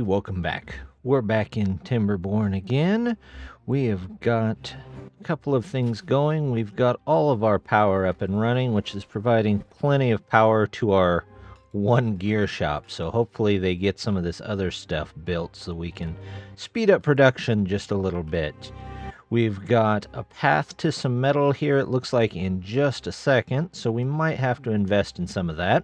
welcome back. We're back in Timberborn again. We have got a couple of things going. We've got all of our power up and running, which is providing plenty of power to our one gear shop. So hopefully they get some of this other stuff built so we can speed up production just a little bit. We've got a path to some metal here, it looks like, in just a second, so we might have to invest in some of that.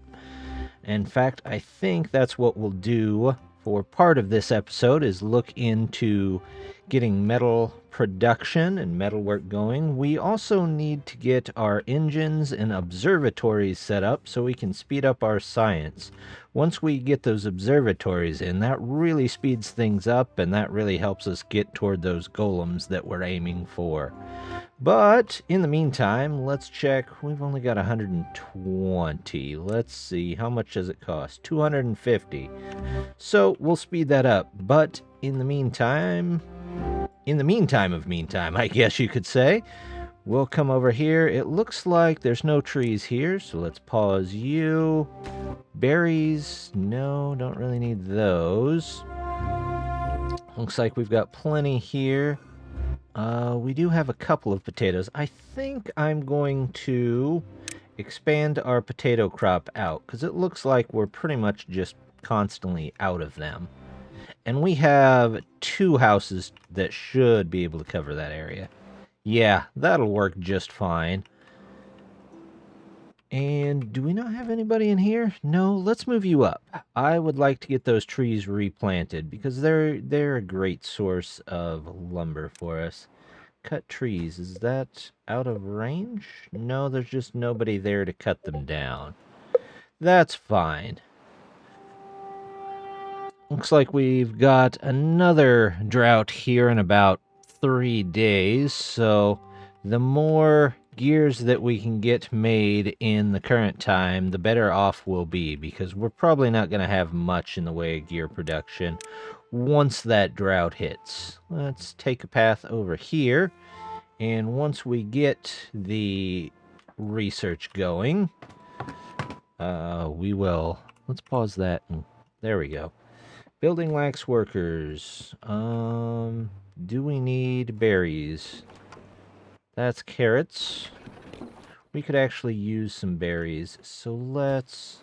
In fact, I think that's what we'll do for part of this episode, is look into getting metal production and metalwork going. We also need to get our engines and observatories set up so we can speed up our science. Once we get those observatories in, that really speeds things up, and that really helps us get toward those golems that we're aiming for. But in the meantime, let's check. We've only got 120. Let's see, how much does it cost? 250. So we'll speed that up. But in the meantime, I guess you could say, we'll come over here. It looks like there's no trees here, so let's pause you. Berries, no, don't really need those. Looks like we've got plenty here. We do have a couple of potatoes. I think I'm going to expand our potato crop out, because it looks like we're pretty much just constantly out of them. And we have 2 houses that should be able to cover that area. Yeah, that'll work just fine. And do we not have anybody in here? No, let's move you up. I would like to get those trees replanted because they're a great source of lumber for us. Cut trees, is that out of range? No, there's just nobody there to cut them down. That's fine. Looks like we've got another drought here in about 3 days, so the more gears that we can get made in the current time, the better off we'll be, because we're probably not going to have much in the way of gear production once that drought hits. Let's take a path over here, and once we get the research going, we will... Let's pause that, and there we go. Building lacks workers. Do we need berries? That's carrots. We could actually use some berries, so let's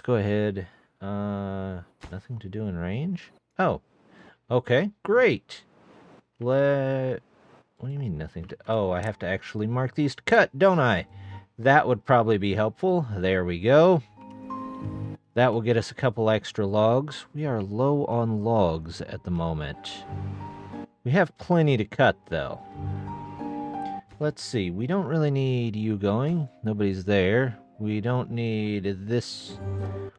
go ahead. Nothing to do in range? Oh, okay, great. What do you mean nothing to... Oh, I have to actually mark these to cut, don't I? That would probably be helpful. There we go. That will get us a couple extra logs. We are low on logs at the moment. We have plenty to cut, though. Let's see. We don't really need you going. Nobody's there. We don't need this.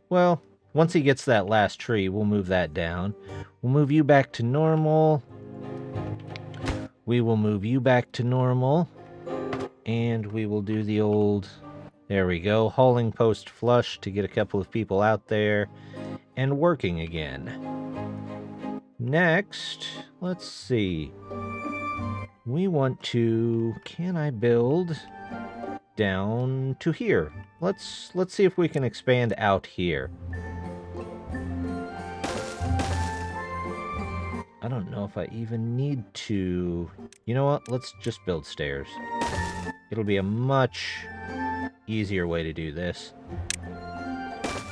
Well, once he gets that last tree, we'll move that down. We'll move you back to normal. We will move you back to normal. And we will do the old... There we go. Hauling post flush to get a couple of people out there and working again. Next, let's see. We want to... Can I build down to here? Let's see if we can expand out here. I don't know if I even need to... You know what? Let's just build stairs. It'll be a much easier way to do this.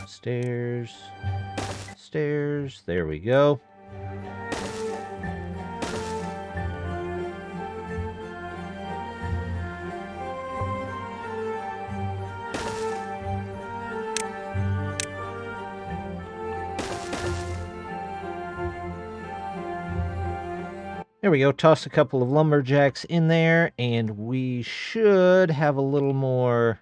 Stairs. Stairs. There we go. There we go, toss a couple of lumberjacks in there, and we should have a little more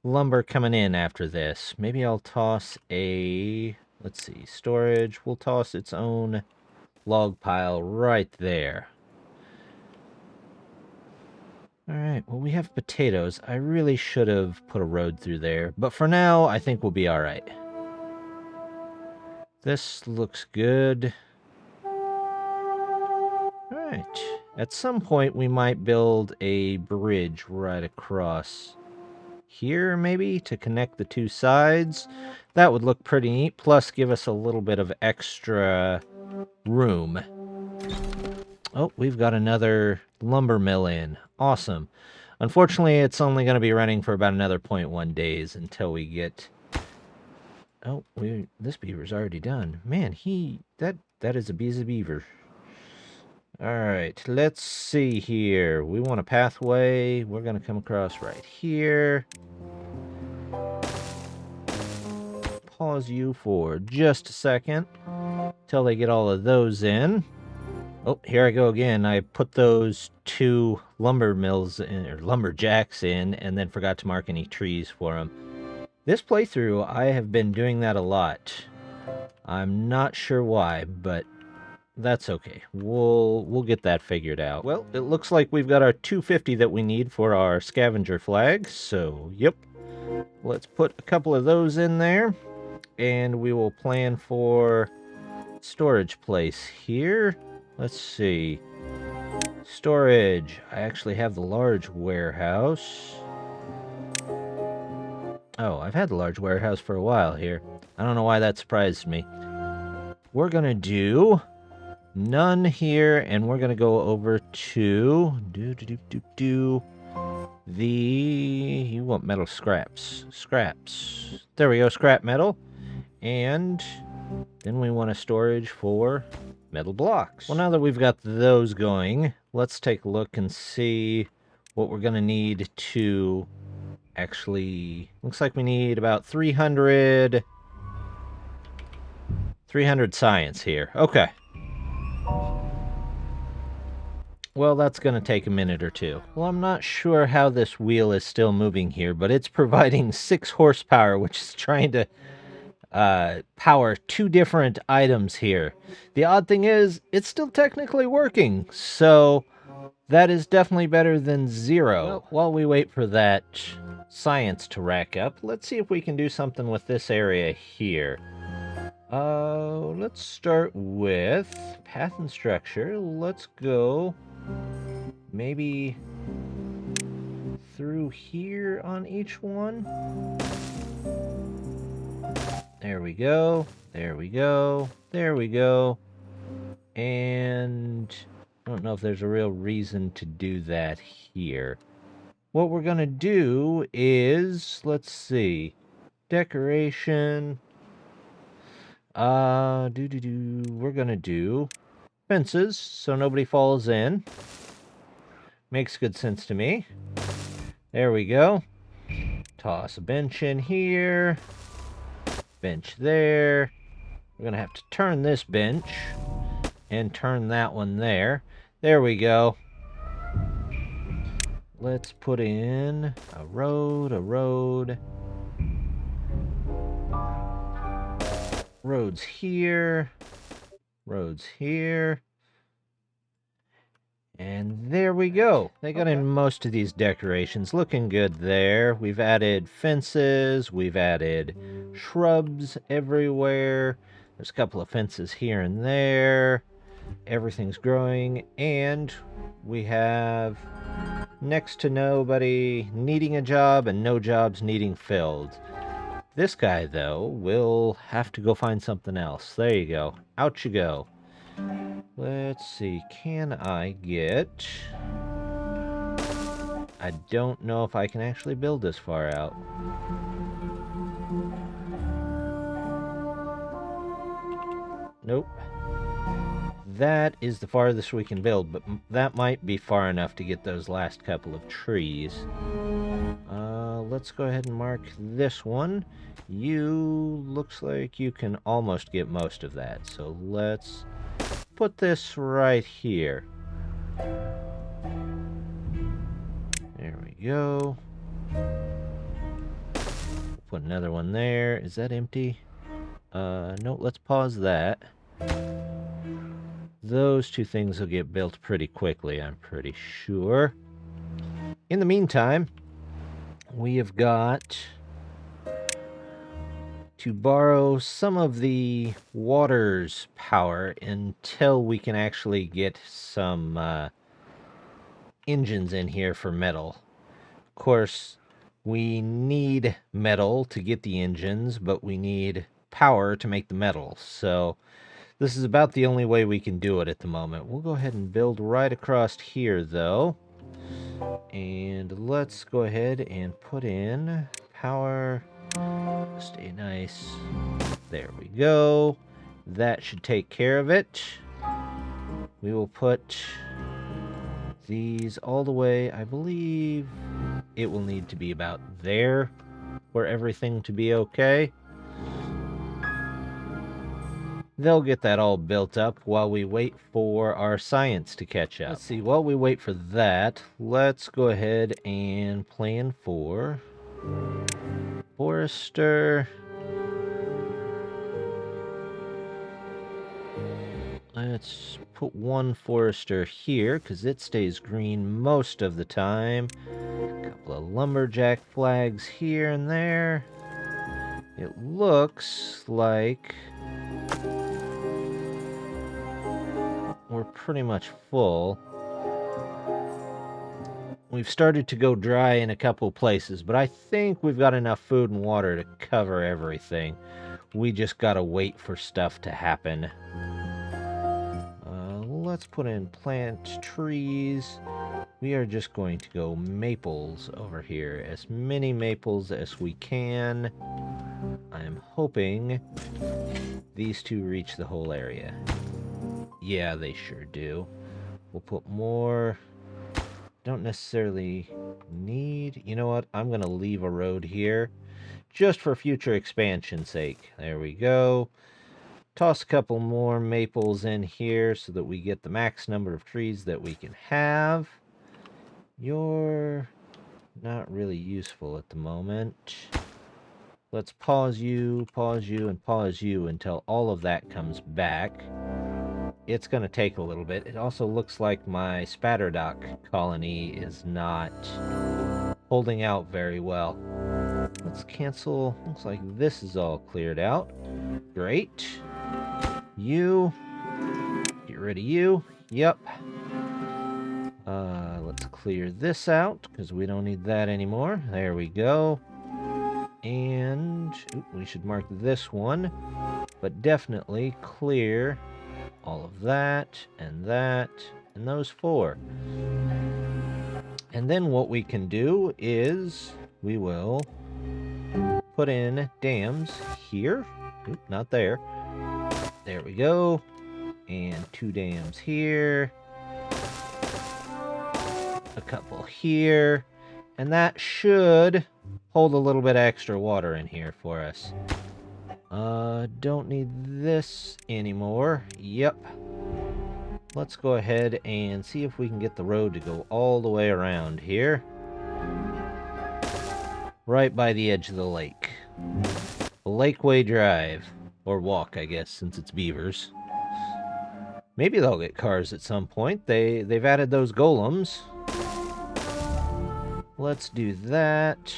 lumber coming in after this. Maybe I'll toss a, let's see, storage. We'll toss its own log pile right there. Alright, well, we have potatoes. I really should have put a road through there, but for now, I think we'll be alright. This looks good. Alright, at some point we might build a bridge right across here maybe to connect the two sides. That would look pretty neat, plus give us a little bit of extra room. Oh, we've got another lumber mill in. Awesome. Unfortunately, it's only going to be running for about another 0.1 days until we get... Oh, this beaver's already done. Man, that is a beaver. All right, let's see here. We want a pathway. We're going to come across right here. Pause you for just a second till they get all of those in. Oh, here I go again. I put those two lumber mills in, or lumberjacks in, and then forgot to mark any trees for them. This playthrough, I have been doing that a lot. I'm not sure why, but that's okay. We'll get that figured out. Well, it looks like we've got our 250 that we need for our scavenger flag, so yep. Let's put a couple of those in there, and we will plan for storage place here. Let's see. Storage. I actually have the large warehouse. Oh, I've had the large warehouse for a while here. I don't know why that surprised me. We're gonna do none here, and we're gonna go over to you want metal scraps. There we go, scrap metal. And then we want a storage for metal blocks. Well, now that we've got those going, let's take a look and see what we're gonna need to actually... Looks like we need about 300 science here. Okay. Well, that's going to take a minute or two. Well, I'm not sure how this wheel is still moving here, but it's providing 6 horsepower, which is trying to power 2 different items here. The odd thing is, it's still technically working, so that is definitely better than 0. Well, while we wait for that science to rack up, let's see if we can do something with this area here. Let's start with path and structure. Let's go maybe through here on each one. There we go. There we go. There we go. And I don't know if there's a real reason to do that here. What we're going to do is, let's see, decoration. We're going to do fences so nobody falls in. Makes good sense to me. There we go. Toss a bench in here. Bench there. We're going to have to turn this bench and turn that one there. There we go. Let's put in a road. Roads here. And there we go. They got in most of these decorations. Looking good there. We've added fences. We've added shrubs everywhere. There's a couple of fences here and there. Everything's growing. And we have next to nobody needing a job and no jobs needing filled. This guy, though, will have to go find something else. There you go. Out you go. Let's see. Can I get... I don't know if I can actually build this far out. Nope. That is the farthest we can build, but that might be far enough to get those last couple of trees. Let's go ahead and mark this one. You, looks like you can almost get most of that, so let's put this right here. There we go. Put another one there. Is that empty? No, let's pause that. Those 2 things will get built pretty quickly, I'm pretty sure. In the meantime, we have got to borrow some of the water's power until we can actually get some engines in here for metal. Of course, We need metal to get the engines, but we need power to make the metal. So this is about the only way we can do it at the moment. We'll go ahead and build right across here, though. And let's go ahead and put in power. Stay nice. There we go. That should take care of it. We will put these all the way. I believe it will need to be about there for everything to be okay. They'll get that all built up while we wait for our science to catch up. Let's see, while we wait for that, let's go ahead and plan for forester. Let's put one forester here because it stays green most of the time. A couple of lumberjack flags here and there. It looks like we're pretty much full. We've started to go dry in a couple places, but I think we've got enough food and water to cover everything. We just gotta wait for stuff to happen. Let's put in plant trees. We are just going to go maples over here. As many maples as we can. I'm hoping these two reach the whole area. Yeah, they sure do. We'll put more. Don't necessarily need... You know what? I'm going to leave a road here just for future expansion's sake. There we go. Toss a couple more maples in here so that we get the max number of trees that we can have. You're not really useful at the moment. Let's pause you, and pause you until all of that comes back. It's going to take a little bit. It also looks like my spatterdock colony is not holding out very well. Let's cancel. Looks like this is all cleared out. Great. You. Get rid of you. Yep. Let's clear this out because we don't need that anymore. There we go. And we should mark this one, but definitely clear all of that, and those four. And then what we can do is we will put in dams here. Oop, not there. There we go. And 2 dams here. A couple here. And that should hold a little bit extra water in here for us. Don't need this anymore. Yep. Let's go ahead and see if we can get the road to go all the way around here. Right by the edge of the lake. Lakeway Drive. Or walk, I guess, since it's beavers. Maybe they'll get cars at some point. They've added those golems. Let's do that.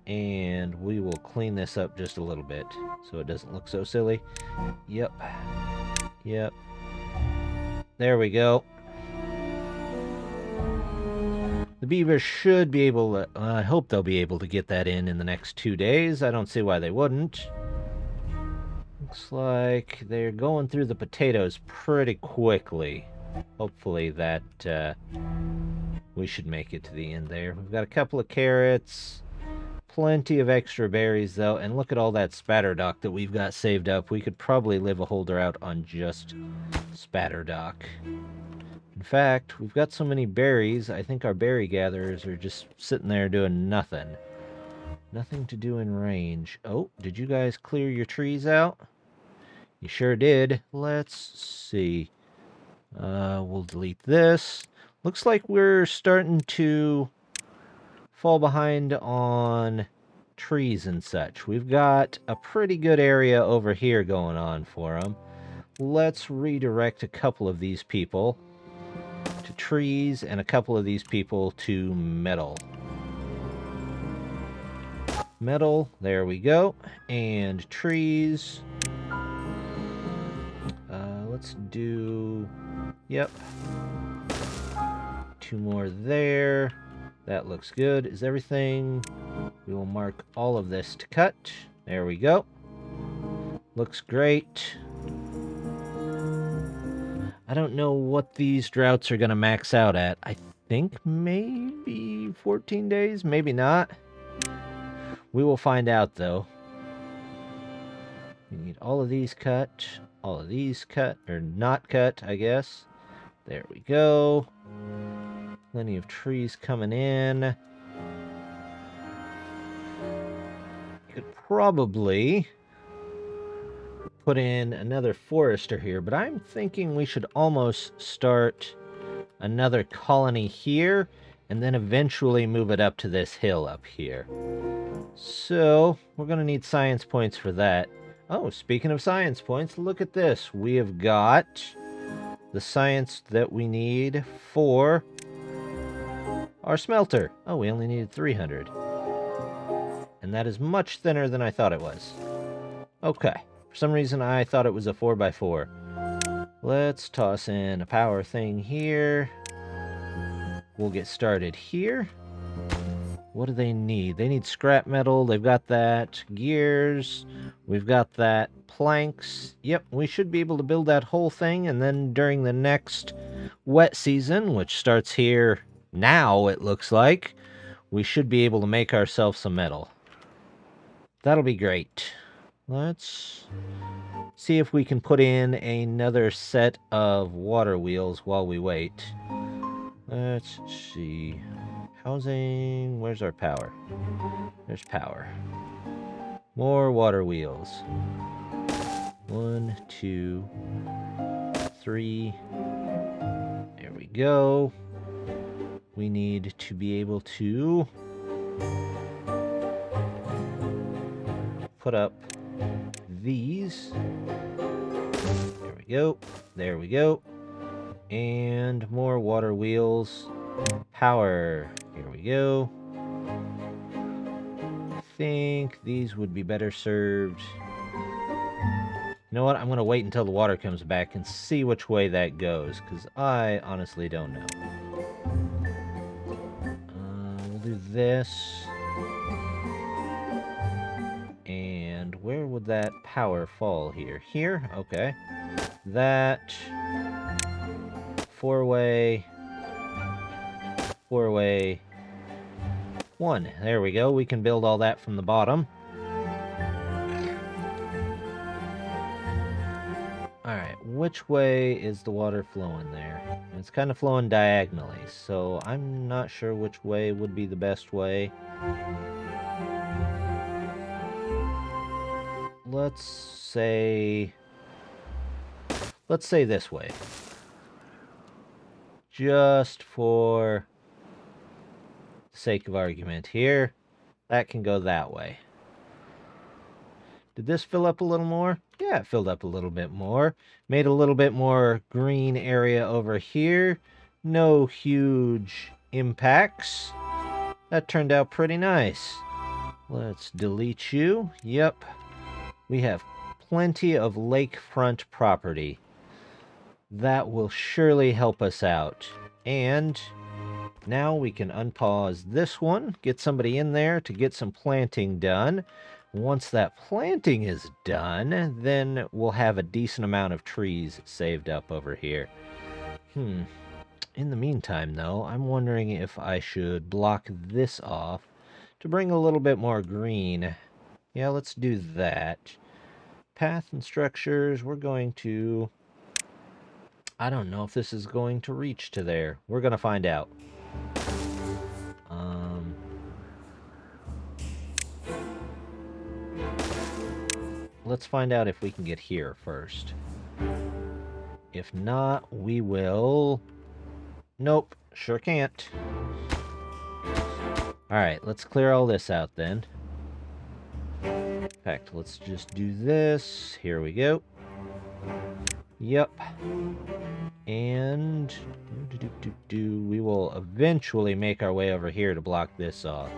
And we will clean this up just a little bit so it doesn't look so silly. Yep. Yep. There we go. The beavers should be able to... I hope they'll be able to get that in the next 2 days. I don't see why they wouldn't. Looks like they're going through the potatoes pretty quickly. Hopefully that... we should make it to the end there. We've got a couple of carrots. Plenty of extra berries, though. And look at all that spatterdock that we've got saved up. We could probably live a whole drought on just spatterdock. In fact, we've got so many berries, I think our berry gatherers are just sitting there doing nothing. Nothing to do in range. Oh, did you guys clear your trees out? You sure did. Let's see. We'll delete this. Looks like we're starting to fall behind on trees and such. We've got a pretty good area over here going on for them. Let's redirect a couple of these people to trees and a couple of these people to metal. Metal, there we go. And trees. Let's do... Yep. 2 more there. That looks good. Is everything? We will mark all of this to cut. There we go. Looks great. I don't know what these droughts are going to max out at. I think maybe 14 days, maybe not. We will find out, though. We need all of these cut, all of these cut, or not cut, I guess. There we go. Plenty of trees coming in. You could probably put in another forester here, but I'm thinking we should almost start another colony here and then eventually move it up to this hill up here. So we're going to need science points for that. Oh, speaking of science points, look at this. We have got the science that we need for our smelter. Oh, we only needed 300. And that is much thinner than I thought it was. Okay. For some reason, I thought it was a 4x4. Let's toss in a power thing here. We'll get started here. What do they need? They need scrap metal. They've got that. Gears. We've got that. Planks. Yep, we should be able to build that whole thing. And then during the next wet season, which starts here now, it looks like, we should be able to make ourselves some metal. That'll be great. Let's see if we can put in another set of water wheels while we wait. Let's see. Housing. Where's our power? There's power. More water wheels. 1, 2, 3. There we go. We need to be able to put up these. There we go. There we go. And more water wheels. Power. Here we go. I think these would be better served. You know what? I'm going to wait until the water comes back and see which way that goes, because I honestly don't know. We'll do this. And where would that power fall here? Here? Okay. That. Four-way. Four-way. 1. There we go. We can build all that from the bottom. Alright, which way is the water flowing there? It's kind of flowing diagonally, so I'm not sure which way would be the best way. Let's say this way. Just for the sake of argument here, that can go that way. Did this fill up a little more? Yeah, it filled up a little bit more. Made a little bit more green area over here. No huge impacts. That turned out pretty nice. Let's delete you. Yep. We have plenty of lakefront property. That will surely help us out. And now we can unpause this one, get somebody in there to get some planting done. Once that planting is done, then we'll have a decent amount of trees saved up over here. In the meantime, though, I'm wondering if I should block this off to bring a little bit more green. Yeah, let's do that. Path and structures, we're going to... I don't know if this is going to reach to there. We're going to find out. Let's find out if we can get here first. If not, we will... Nope, sure can't. Alright, let's clear all this out then. In fact, let's just do this. Here we go. Yep. And we will eventually make our way over here to block this off.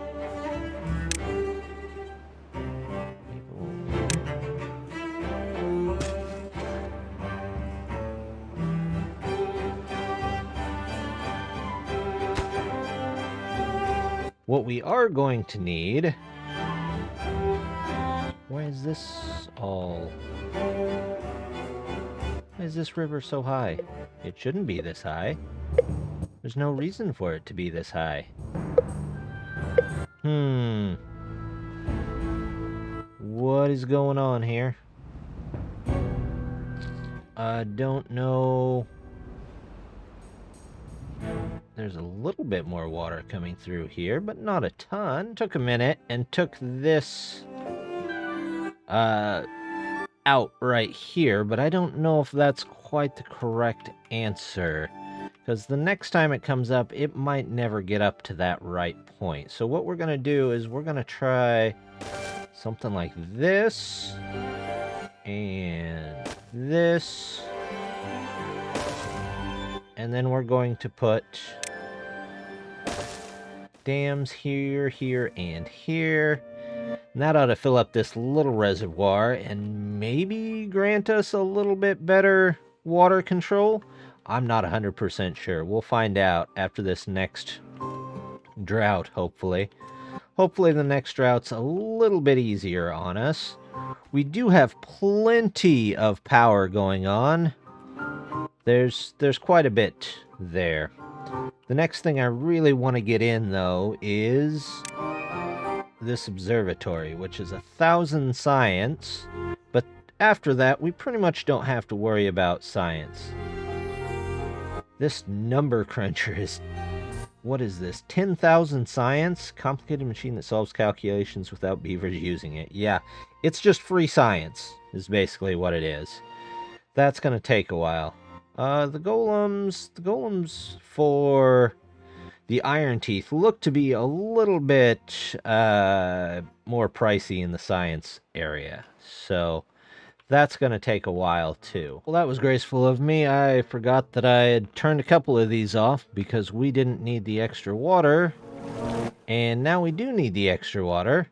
What we are going to need... Why is this all... Why is this river so high? It shouldn't be this high. There's no reason for it to be this high. What is going on here? I don't know. There's a little bit more water coming through here, but not a ton. Took a minute and took this out right here, but I don't know if that's quite the correct answer, because the next time it comes up, it might never get up to that right point. So what we're going to do is we're going to try something like this, and this, and then we're going to put dams here, here, and here. And that ought to fill up this little reservoir and maybe grant us a little bit better water control. I'm not 100% sure. We'll find out after this next drought, hopefully. Hopefully the next drought's a little bit easier on us. We do have plenty of power going on. There's quite a bit there. The next thing I really want to get in, though, is this observatory, which is 1,000 science, but after that, we pretty much don't have to worry about science. This number cruncher is... What is this? 10,000 science? Complicated machine that solves calculations without beavers using it. Yeah, it's just free science, is basically what it is. That's going to take a while. The golems for the iron teeth look to be a little bit more pricey in the science area. So that's going to take a while too. Well, that was graceful of me. I forgot that I had turned a couple of these off because we didn't need the extra water. And now we do need the extra water,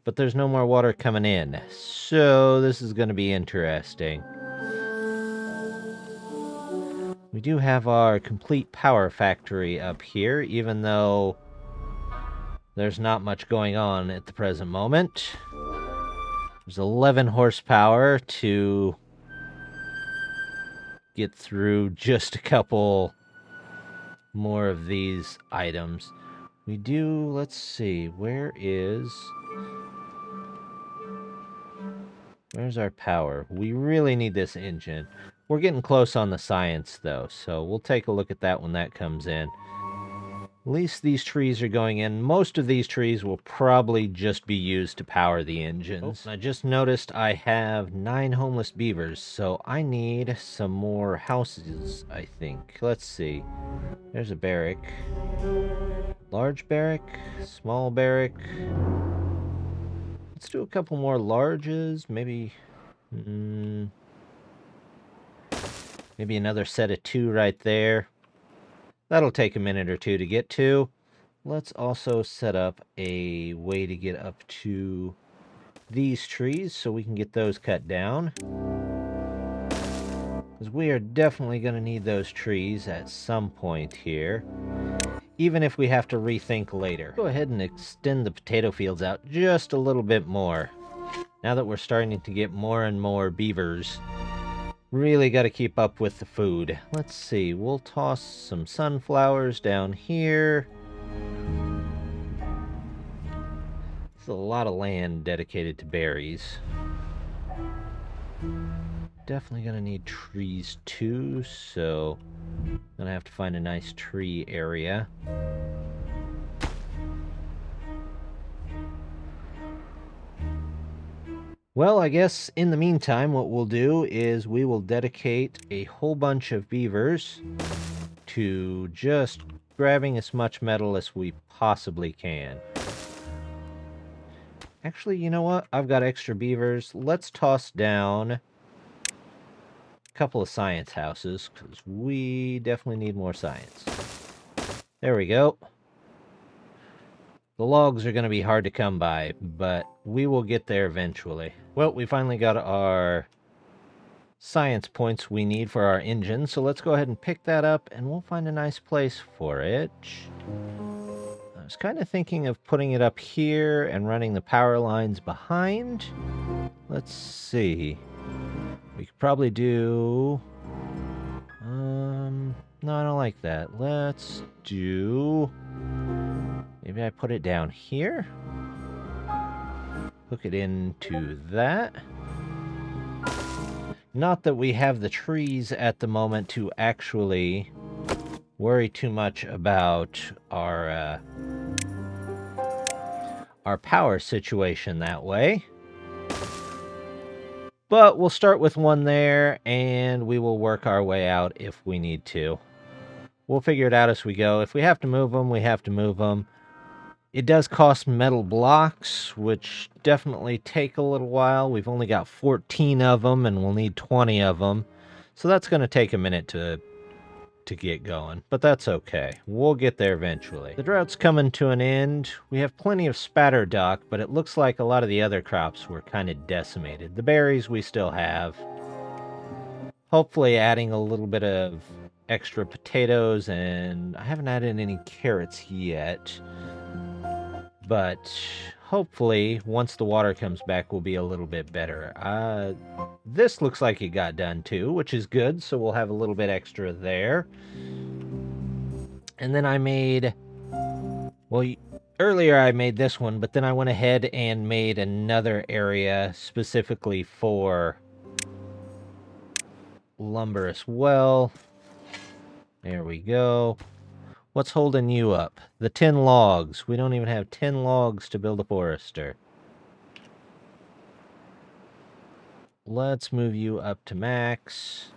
but there's no more water coming in. So this is going to be interesting. We do have our complete power factory up here, even though there's not much going on at the present moment. There's 11 horsepower to get through just a couple more of these items. We do, let's see, where's our power? We really need this engine. We're getting close on the science, though, so we'll take a look at that when that comes in. At least these trees are going in. Most of these trees will probably just be used to power the engines. I just noticed I have 9 homeless beavers, so I need some more houses, I think. Let's see. There's a barrack. Large barrack, small barrack. Let's do a couple more larges, maybe... Maybe another set of 2 right there. That'll take a minute or 2 to get to. Let's also set up a way to get up to these trees so we can get those cut down. Because we are definitely going to need those trees at some point here, even if we have to rethink later. Go ahead and extend the potato fields out just a little bit more. Now that we're starting to get more and more beavers, really got to keep up with the food. Let's see, we'll toss some sunflowers down here. There's a lot of land dedicated to berries. Definitely gonna need trees too, so gonna have to find a nice tree area. Well, I guess in the meantime, what we'll do is we will dedicate a whole bunch of beavers to just grabbing as much metal as we possibly can. Actually, you know what? I've got extra beavers. Let's toss down a couple of science houses, because we definitely need more science. There we go. The logs are going to be hard to come by, but we will get there eventually. Well, we finally got our science points we need for our engine, so let's go ahead and pick that up, and we'll find a nice place for it. I was kind of thinking of putting it up here and running the power lines behind. Let's see. We could probably do... no, I don't like that. Let's do... Maybe I put it down here? Hook it into that. Not that we have the trees at the moment to actually worry too much about our power situation that way. But we'll start with one there, and we will work our way out if we need to. We'll figure it out as we go. If we have to move them, we have to move them. It does cost metal blocks, which definitely take a little while. We've only got 14 of them, and we'll need 20 of them. So that's going to take a minute to get going, but that's okay. We'll get there eventually. The drought's coming to an end. We have plenty of spatter duck, but it looks like a lot of the other crops were kind of decimated. The berries we still have. Hopefully adding a little bit of extra potatoes, and I haven't added any carrots yet. But hopefully, once the water comes back, we'll be a little bit better. This looks like it got done too, which is good, so we'll have a little bit extra there. And then I made... Well, earlier I made this one, but then I went ahead and made another area specifically for lumber as well. There we go. What's holding you up? The 10 logs. We don't even have 10 logs to build a forester. Let's move you up to max.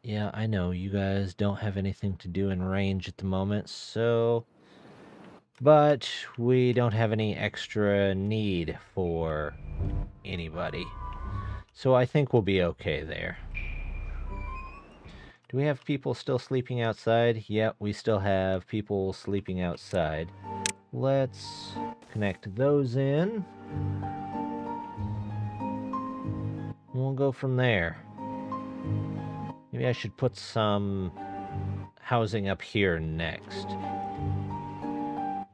Yeah, I know you guys don't have anything to do in range at the moment, so... But we don't have any extra need for anybody. So I think we'll be okay there. Do we have people still sleeping outside? Yep, we still have people sleeping outside. Let's connect those in. We'll go from there. Maybe I should put some housing up here next.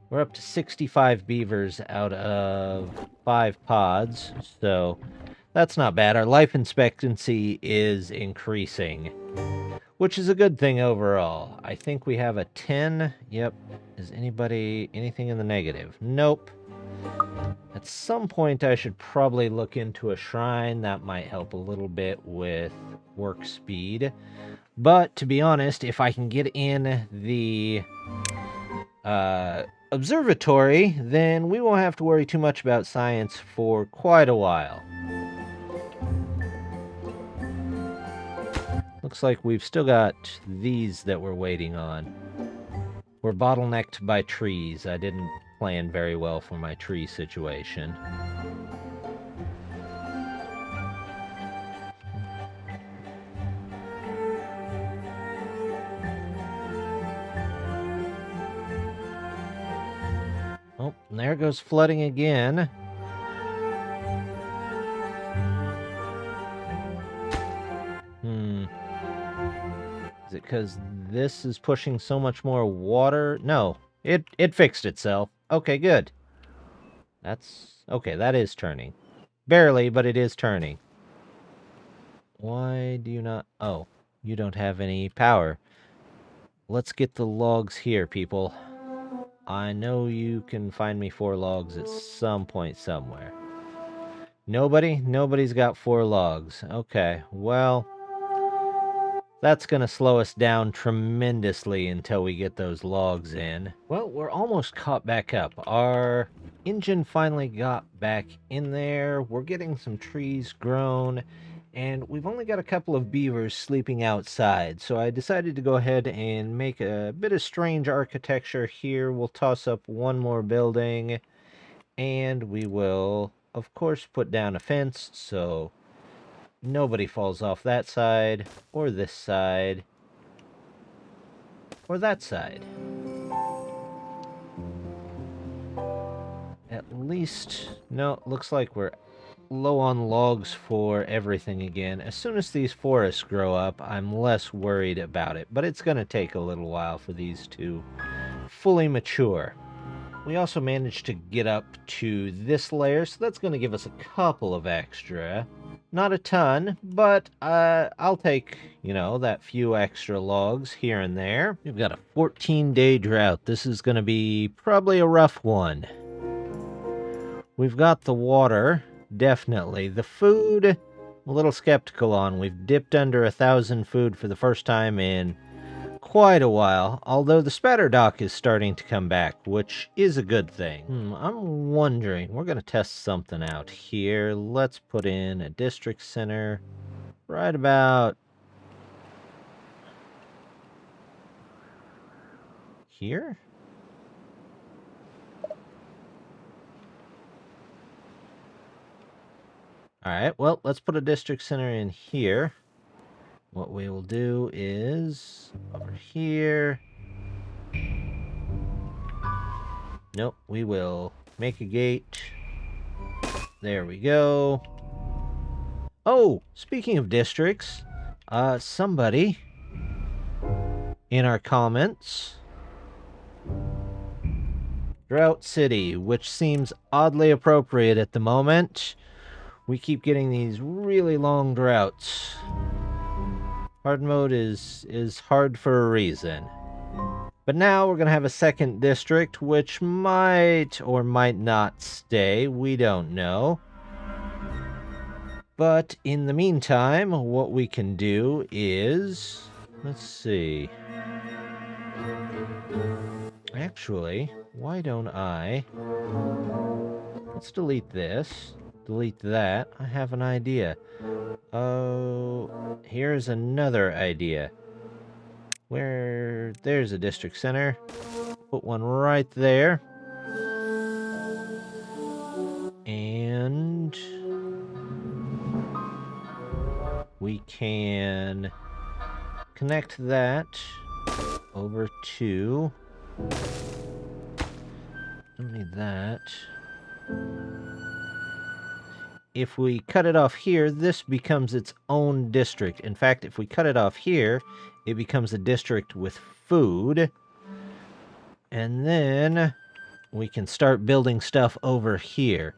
We're up to 65 beavers out of 5 pods, so that's not bad. Our life expectancy is increasing, which is a good thing overall. I think we have a 10. Yep. Is anything in the negative? Nope. At some point, I should probably look into a shrine. That might help a little bit with work speed. But to be honest, if I can get in the observatory, then we won't have to worry too much about science for quite a while. Looks like we've still got these that we're waiting on. We're bottlenecked by trees. I didn't plan very well for my tree situation. Oh, and there goes flooding again. Is it because this is pushing so much more water? No, it fixed itself. Okay, good. That's... okay, that is turning. Barely, but it is turning. Why do you not... oh, you don't have any power. Let's get the logs here, people. I know you can find me 4 logs at some point somewhere. Nobody? Nobody's got 4 logs. Okay, well... that's going to slow us down tremendously until we get those logs in. Well, we're almost caught back up. Our engine finally got back in there. We're getting some trees grown, and we've only got a couple of beavers sleeping outside. So I decided to go ahead and make a bit of strange architecture here. We'll toss up one more building, and we will, of course, put down a fence so nobody falls off that side, or this side, or that side. At least, no, looks like we're low on logs for everything again. As soon as these forests grow up, I'm less worried about it, but it's going to take a little while for these to fully mature. We also managed to get up to this layer, so that's going to give us a couple of extra. Not a ton, but I'll take, that few extra logs here and there. We've got a 14-day drought. This is going to be probably a rough one. We've got the water, definitely. The food, a little skeptical on. We've dipped under 1,000 food for the first time in quite a while, although the spatter dock is starting to come back, which is a good thing. I'm wondering, we're going to test something out here. Let's put in a district center right about here. All right, well, let's put a district center in here. What we will do is over here. Nope, we will make a gate. There we go. Oh, speaking of districts, somebody in our comments, Drought City, which seems oddly appropriate at the moment. We keep getting these really long droughts. Hard mode is hard for a reason. But now we're going to have a second district, which might or might not stay. We don't know. But in the meantime, what we can do is... Let's see. Actually, why don't I... Let's delete this. Delete that. I have an idea. Oh, here's another idea. There's a district center. Put one right there. And we can connect that over to... Don't need that. If we cut it off here, this becomes its own district. In fact, if we cut it off here, it becomes a district with food. And then we can start building stuff over here.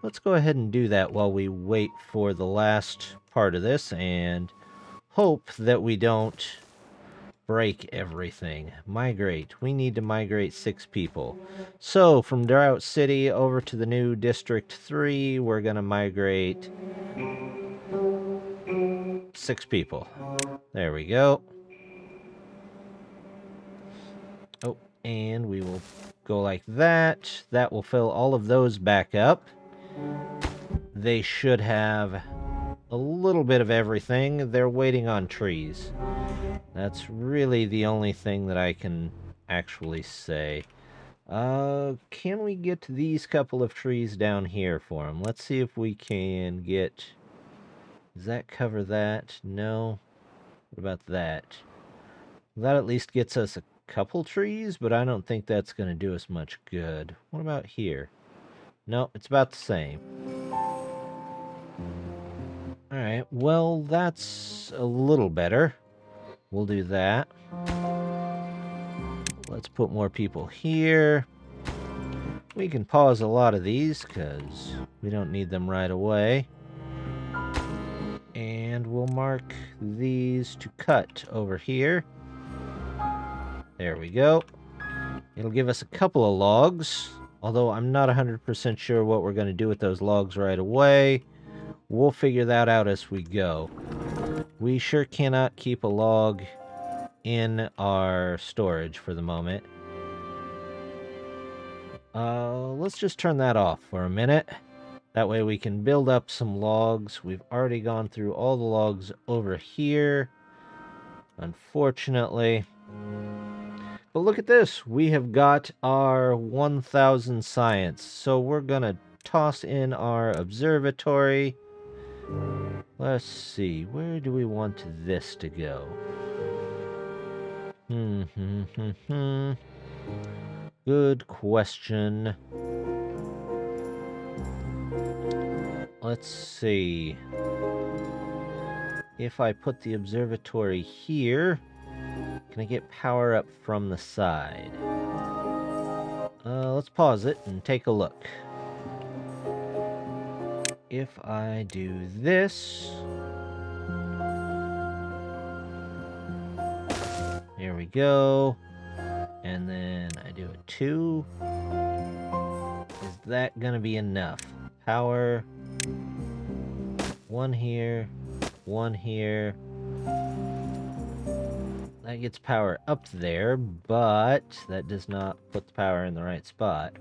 Let's go ahead and do that while we wait for the last part of this and hope that we don't break everything. Migrate. We need to migrate 6 people. So, from Drought City over to the new District 3, we're going to migrate 6 people. There we go. Oh, and we will go like that. That will fill all of those back up. They should have a little bit of everything. They're waiting on trees. That's really the only thing that I can actually say. Can we get these couple of trees down here for them? Let's see if we can get... Does that cover that? No. What about that? That at least gets us a couple trees, but I don't think that's going to do us much good. What about here? No, it's about the same. Alright, well, that's a little better. We'll do that. Let's put more people here. We can pause a lot of these because we don't need them right away. And we'll mark these to cut over here. There we go. It'll give us a couple of logs, although I'm not 100% sure what we're going to do with those logs right away. We'll figure that out as we go. We sure cannot keep a log in our storage for the moment. Let's just turn that off for a minute. That way we can build up some logs. We've already gone through all the logs over here, unfortunately. But look at this. We have got our 1,000 science. So we're going to toss in our observatory. Let's see. Where do we want this to go? Good question. Let's see. If I put the observatory here, can I get power up from the side? let's pause it and take a look. If I do this... There we go. And then I do a 2. Is that gonna be enough? Power. 1 here. 1 here. That gets power up there, but that does not put the power in the right spot.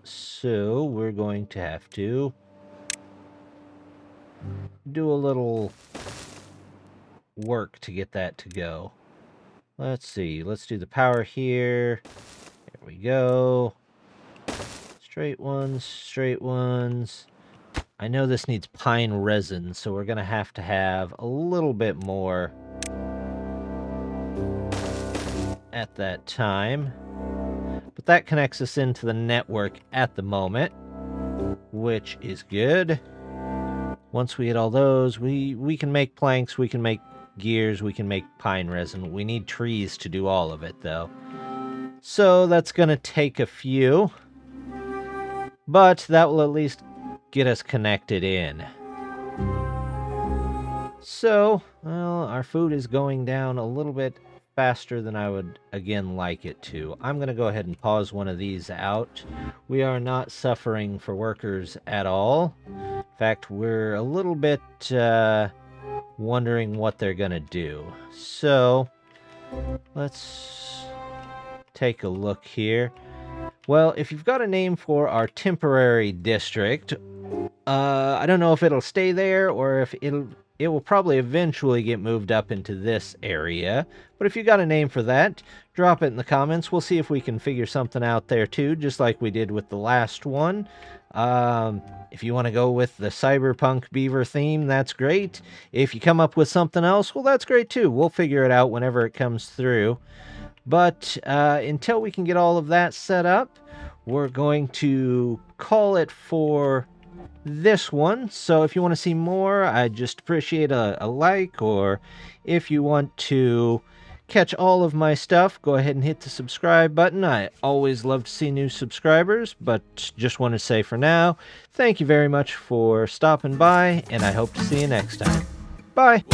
So we're going to have to do a little work to get that to go. Let's see. Let's do the power here. There we go. Straight ones, straight ones. I know this needs pine resin, so we're going to have a little bit more at that time. But that connects us into the network at the moment, which is good. Once we get all those, we can make planks, we can make gears, we can make pine resin. We need trees to do all of it, though. So that's going to take a few, but that will at least get us connected in. So, well, our food is going down a little bit faster than I would, again, like it to. I'm going to go ahead and pause one of these out. We are not suffering for workers at all. In fact, we're a little bit wondering what they're going to do. So, let's take a look here. Well, if you've got a name for our temporary district, I don't know if it'll stay there or if it will probably eventually get moved up into this area. But if you got a name for that, drop it in the comments. We'll see if we can figure something out there too, just like we did with the last one. If you want to go with the cyberpunk beaver theme, that's great. If you come up with something else, well, that's great too. We'll figure it out whenever it comes through. But until we can get all of that set up, we're going to call it for this one. So if you want to see more, I'd just appreciate a like, or if you want to catch all of my stuff, go ahead and hit the subscribe button. I always love to see new subscribers, but just want to say for now, thank you very much for stopping by, and I hope to see you next time. Bye!